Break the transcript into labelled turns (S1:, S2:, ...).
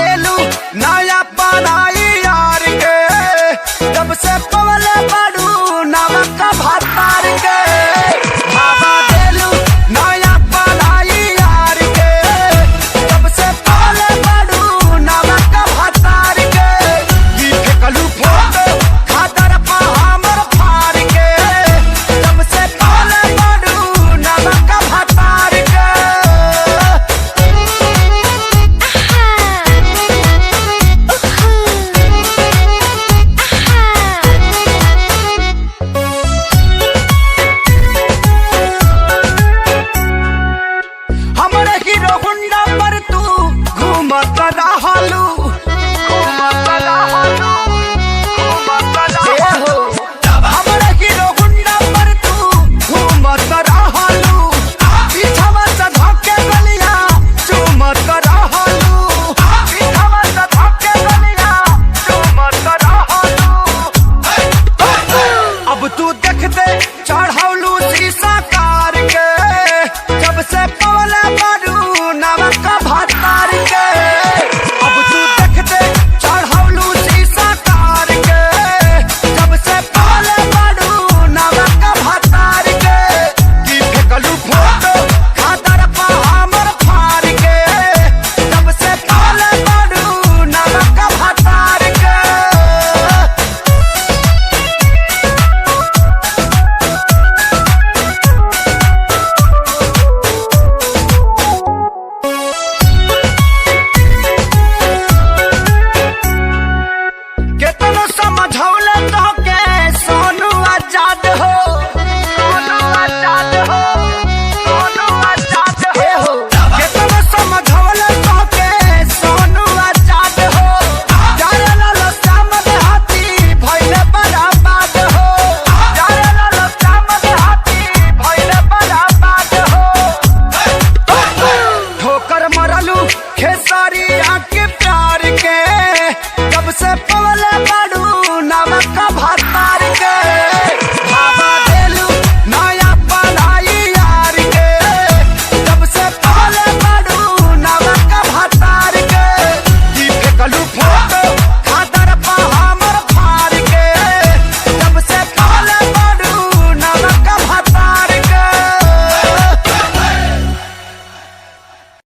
S1: देलू नया पनाई यार के, जब से पवले बड़ू नवक भातार के। भावा देलू नया पनाई यार के, जब से पवले बड़ू नवक भातार के। ई फेकलू फोटो खादर पा हमर फार के, जब से पवले बड़ू नवक भातार के। हमरे हीरो हुंडा पर तू घूमत रहलू, घूमत रहलू, घूमत रहलू। हमरे हीरो हुंडा पर तू घूमत रहलू, पीछवा से धक्के गलिया चूमत रहलू, पीछवा से धक्के गलिया चूमत रहलू। अब तू देखते चढ़ौलू शीशा कार के, जब से पवले बड़ू नवक भातार के। अब तू देखते चढ़ौलू शीशा कार के, जब से पवले बड़ू नवक भातार के। की फेकलू फोटो खादर पा हमर फार के, जब से पवले बड़ू नवक भातार के। केतनो समझौले तो के सोनू आजाद हो, सोनू आजाद हो, सोनू आजाद हो। केतनो समझौले तो के सोनू आजाद हो, जारे लाल श्याम देहाती भइले बराबाद हो, जारे लाल श्याम देहाती भइले बराबाद हो। ठोकर मरलू खेसारी आके